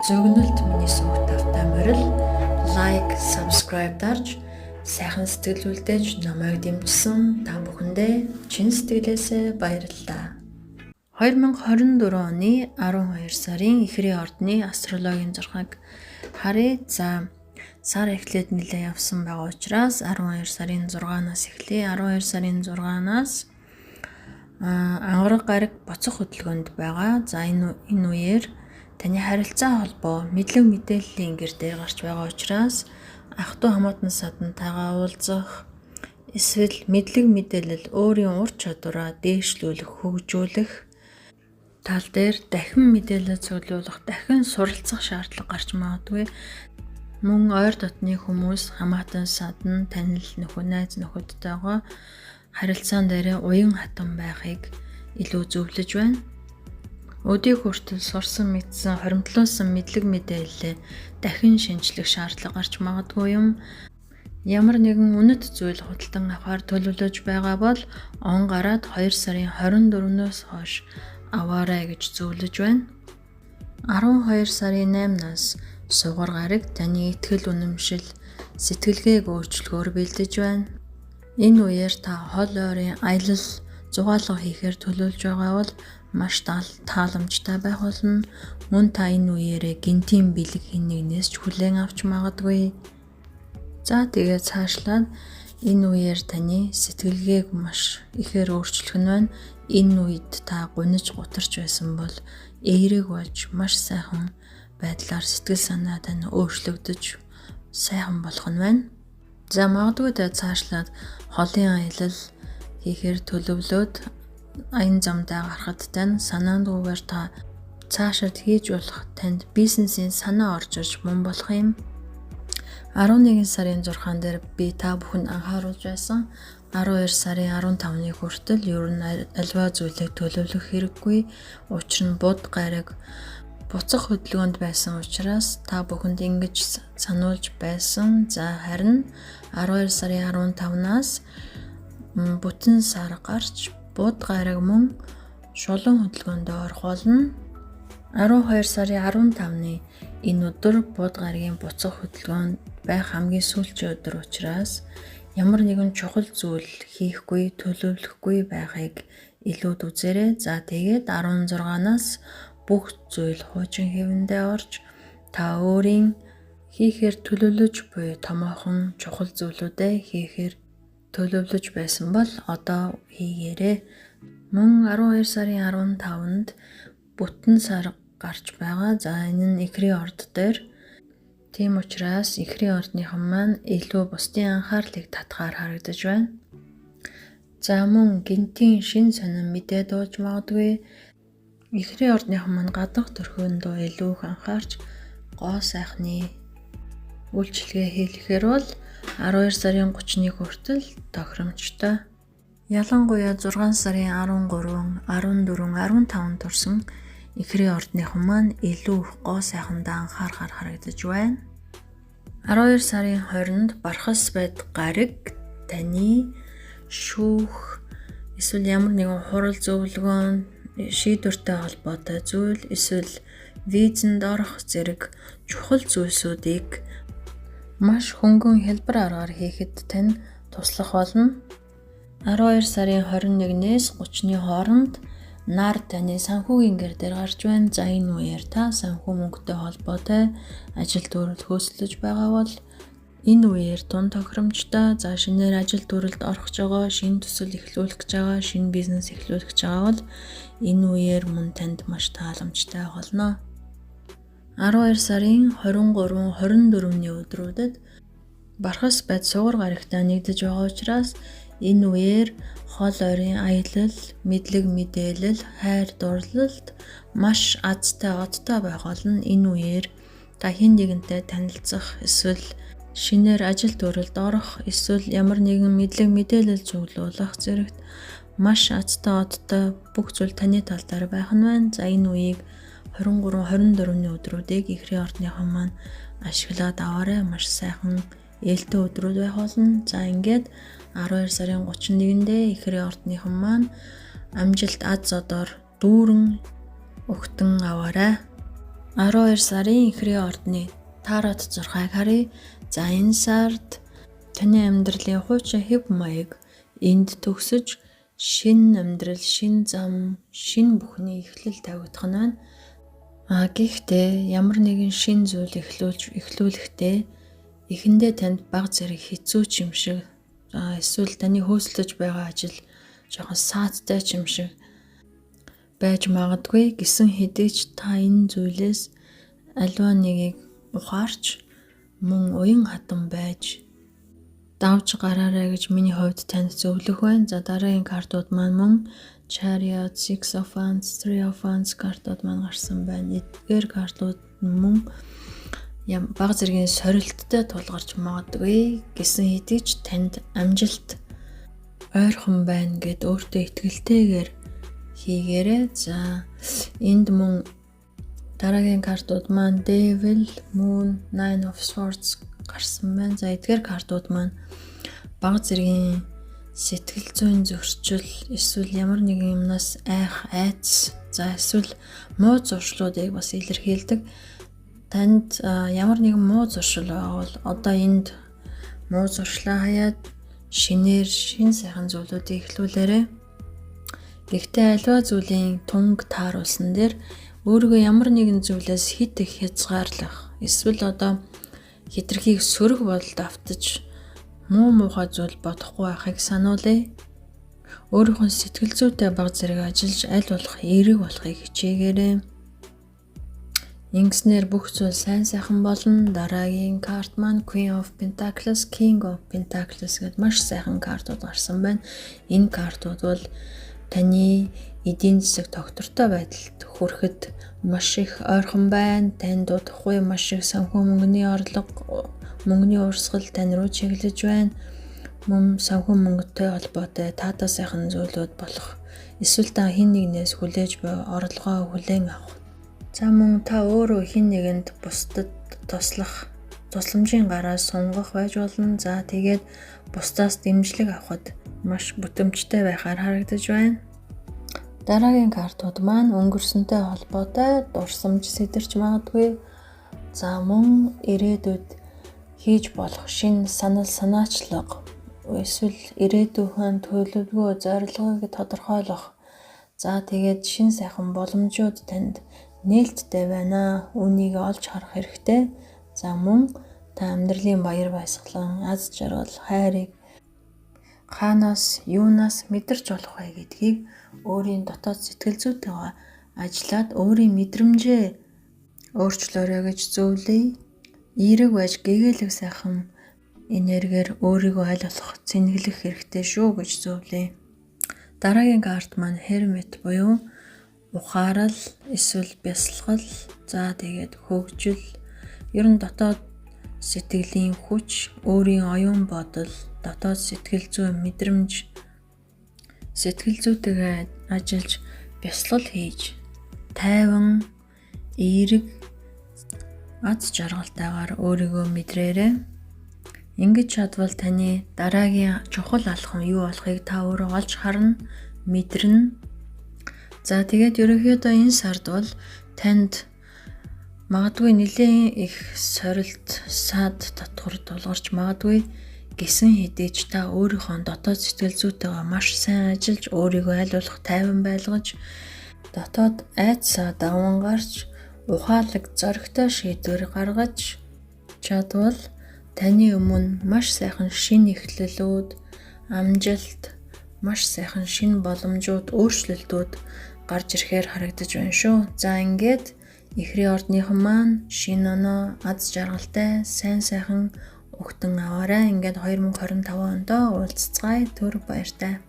Зөгнөлт миний сувг тавтай морил лайк, subscribe дарж сайхан сэтгэл үлдээж намайг дэмжсэн та бүхэндээ чин сэтгэлээсээ баярлалаа. 2024 оны 12 сарын эхрийн ордны астрологийн зурхаг харъя. Сар эхлээд нэлээ явсан байгаа учраас 12 сарын 6-наас эхлэе. 12 сарын 6-наас ангараг гараг боцох хөдөлгөөнд байгаа. Энэ үеэр таны харилцаа холбоо мэдлэг мэдээллийн гэр дээр гарч байгаа учраас ах トゥ хамаатан садантайгаа уулзах эсвэл мэдлэг мэдээлэл өөрийн ур чадвараа дээшлүүлэх, хөгжүүлэх тал дээр дахин мэдээлэл цуглуулах, дахин суралцах шаардлага гарч магадгүй. Мөн ойр дотны хүмүүс хамаатан садан танил нөхөө найз нөхөдтэйгээ харилцаан дээр уян хатан байхыг илүү зөвлөж байна. Өдийг хүртэл сурсан мэдсэн хоримтлуулсан мэдлэг мэдээлэлээ дахин шинжлэх шаардлага гарч магадгүй юм. Ямар нэгэн үнэт зүйл худалдан авахар төлөвлөж байгаа бол он гараад 2 сарын 24-нөөс хойш аваарай гэж зөвлөж байна. 12 сарын 8-наас сугар гараг таны итгэл үнэмшил, сэтгэлгээг өөрчлөхөөр бэлдэж байна. Энэ үеэр та хол ойрын аялал, зугаалга хийхээр төлөвлөж байгаа бол маш тааламжтай байх болно. Мөн та энэ үеэрээ гинтийн бэлэг хэн нэгнээс ч хүлээн авч магадгүй. Тэгээд цаашлаад энэ үеэр таны сэтгэлгээг маш ихээр өөрчлөх нь байна. Энэ үед та гуниж гутарч байсан бол эерэг болж маш сайхан байдлаар сэтгэл санаа тань өөрчлөгдөж сайхан болох нь байна. Магадгүй та цаашлаад холын аялал хийхээр төлөвлөөд аян замдаа гарахад тань санаандгүйгээр та цаашид хийж болох танд бизнесийн санаа орж ирж мөн болох юм. 11 сарын 6-ан дээр би та бүхэнд анхааруулж байсан 12 сарын 15-ны хүртэл ер нь альва зүйлийг төлөвлөх хэрэггүй. Учир нь буд гараг буцах хөдөлгөөнд байсан учраас та бүхэнд ингэж сануулж байсан. Харин 12 сарын 15-наас бүтэн сар гарч буд гараг мөн шулуун хөдөлгөөнд орох болно. 12 сарын 15-ны энэ өдөр буд гарагийн буцах хөдөлгөөнд байх хамгийн сүүлчийн өдөр учраас ямар нэгэн чухал зүйл хийхгүй, төлөвлөхгүй байхыг илүүд үзээрэй. Тэгээд 16-наас бүх зүйл хуучин хэвэндээ орж та өөрийн хийхээр төлөвлөж буй томоохон чухал зүйлүүдээ хийхээр төлөвлөж байсан бол одоо хийгээрэй. Мөн 12 сарын 15-нд бүтэн сар гарч байгаа. Энэ нь эхрийн орд дээр. Тийм учраас эхрийн ордныхан маань илүү бусдын анхаарлыг татахаар харагдаж байна. Мөн гинтийн шин сонин мэдээ дуулж магадгүй. Эхрийн ордныхан маань гадах төрхөөндөө илүү их анхаарч гоо сайхны үйлчлэгээ хийлгэхээр бол 12 сарын 31 хүртэл тохиромжтой. Ялангуяа 6 сарын 13, 14, 15 турсан эхрийн ордныхан маань илүү их гоо сайхандаа анхаарахаар харагдаж байна. 12 сарын 20-нд бархас байд гараг таны шүүх эсвэл ямар нэгэн хурал зөвлөгөөн, шийдвэртэй холбоотой зүйл эсвэл визэнд орох зэрэг чухал зүйлсүүдийг маш хөнгөн хялбар аргаар хийхэд тань туслах болно. 12 сарын 21-ээс 30-ны хооронд нар таны санхүүгийн гэр дээр гарч байна. Энэ үеэр та санхүү мөнгөтэй холбоотой ажил төрөл хөөцлөж байгаа бол энэ үеэр тун тохиромжтой. Шинээр ажил төрөлд орох гэж байгаа, шинэ төсөл эхлүүлэх гэж байгаа, шинэ бизнес эхлүүлэх гэж байгаа бол энэ үеэр мөн танд маш тааламжтай болно. 12 сарын 23, 24-ний өдрүүдэд бархас байд сугар гарагтай нэгдэж байгаа учраас энэ үеэр хол ойрын аялал, мэдлэг мэдээлэл, хайр дурлалд маш азтай одтой байх болно. Энэ үеэр та хэн нэгэнтэй танилцах, эсвэл шинээр ажил төрөлд орох, эсвэл ямар нэгэн мэдлэг мэдээлэл цуглуулах зэрэгт маш азтай одтой бүх зүйл таны тал дээр байх нь байна. Энэ үеийг 23, 24-ний өдрүүдийг эхрийн ордныхан маань ашиглаад аваарай. Маш сайхан ээлтэй өдрүүд байх болно. Ингээд 12 сарын 31-ндээ эхрийн ордныхан маань амжилт аз одоор дүүрэн өгтөн аваарай. 12 сарын ихрийн ордны тарот 6-ыг харъя. За энэ сард таны амьдралын хуучин хэв маяг энд төгсөж шинэ амьдрал, шинэ зам, шинэ бүхний эхлэл тавигдах нь байна. Гэхдээ ямар нэгэн шинэ зүйл эхлүүлэхдээ эхэндээ танд бага зэрэг хэцүү ч юм шиг, эсвэл таны хөөцлөж байгаа ажил жоохон саадтай ч юм шиг байж магадгүй. Гэсэн хэдий ч та энэ зүйлээс аливаа нэгийг ухаарч мөн уян хатан байж давж гараарай гэж миний хувьд танд зөвлөх байна. За дараагийн картууд маань мөн Chariot, Six of Wands, Three of Wands картууд маань гарсан байна. Эдгээр картууд мөн бага зэргийн сорилттой тулгарч магадгүй. Гэсэн хэдий ч танд амжилт ойрхон байна гэд өөртөө итгэлтэйгээр хийгээрэй. За энд мөн дараагийн картууд маань Devil, Moon, Nine of Swords гарсан байна. За эдгээр картууд маань бага зэргийн сэтгэл зүйн зөрчил, эсвэл ямар нэгэн юмнаас айц, за эсвэл муу зуршлуудыг бас илэрхийлдэг. Танд ямар нэгэн муу зуршил байгаа бол одоо энд муу зуршлаа хаяад шинэ сайхан зүйлүүдийг эхлүүлээрэй. Гэхдээ аливаа зүйлийн тунг тааруулсан дээр өөрийгөө ямар нэгэн зүйлээс хит их хязгаарлах, эсвэл одоо хитрхийг сөрөг бодолд автаж муухай зүйл бодохгүй байхыг сануулъя. Өөрийнхөө сэтгэл зүйтэй бага зэрэг ажиллаж аль болох эерэг болохыг хичээгээрэй. Ингэснээр бүх зүйл сайн сайхан болно. Дараагийн карт маань Queen of Pentacles, King of Pentacles гэдээ маш сайхан картууд гарсан байна. Энэ картууд бол таны эдийн засаг тогтвортой байдалд хүрэхэд маш их ойрхон байна. Танд удахгүй маш их санхүү мөнгөний орлого, мөнгөний урсгал тань руу чиглэж байна. Мөн санхүү мөнгөтэй холбоотой таатай сайхан зүйлүүд болох. Эсвэл та хэн нэгнээс хүлээж буй орлогоо хүлээн авах. За мөн та өөрөө хэн нэгэнд бусдад туслах, тусламжийн гараа сунгах байж болно. За тэгээд бусдаас дэмжлэг авахд маш бүтэмжтэй байхаар харагдаж байна. Дараагийн картууд маань өнгөрсөнтэй холбоотой дурсамж сэтэрч магадгүй. За мөн ирээдүйд хийж болох шинэ санал санаачлага, эсвэл ирээдүйн төлөвлөгөө, зорилгыг тодорхойлох. За тэгээд шинэ сайхан боломжууд танд нээлттэй байна. Үүнийг олж харах хэрэгтэй. За мөн та амьдралын баяр баясгалан, аз жаргал, хайрыг хаанаас, юунаас мэдэрч болох вэ гэдгийг өөрийн дотоод сэтгэл зүйтэйгээ ажиллаад өөрийн мэдрэмжээ өөрчлөөрэй гэж зөвлөе. Эерэг байж гэгээлэг сайхан энергиэр өөрийгөө аль болох цэнэглэх хэрэгтэй шүү гэж зөвлөе. Дараагийн карт маань Hermit буюу ухаарал, эсвэл бясалгал, за тэгээд хөгжил, ер нь дотоод сэтгэлийн хүч, өөрийн оюун бодол, дотоод сэтгэл зүй мэдрэмж, сэтгэл зүйтэйгээ ажиллаж бясалгал хийж тайван, эерэг, аз жаргалтайгаар өөрийгөө мэдрээрэй. Ингэж чадвал таны дараагийн чухал алхам юу болохыг та өөрөө олж харна, мэдэрнэ. За тэгээд ерөнхийдөө энэ сард бол танд магадгүй нэлээд их сорилт, саад татвар тулгарч магадгүй. Гэсэн хэдий ч та өөрийнхөө дотоод сэтгэл зүйтэйгээ маш сайн ажиллаж, өөрийгөө аль болох тайван байлгаж, дотоод айцсаа даван гарч, ухаалаг зоригтой шийдвэр гаргаж чадвал таны өмнө маш сайхан шинэ эхлэлүүд, амжилт, маш сайхан шинэ боломжууд, өөрчлөлтүүд гарч ирэхээр харагдаж байна шүү. За ингээд ихрийн ордныхан маань шинэ оноо аз жаргалтай, сайн сайхан өгтөн аваарай. Ингээд 2025 онд уулзцгаая. Түр баяртай.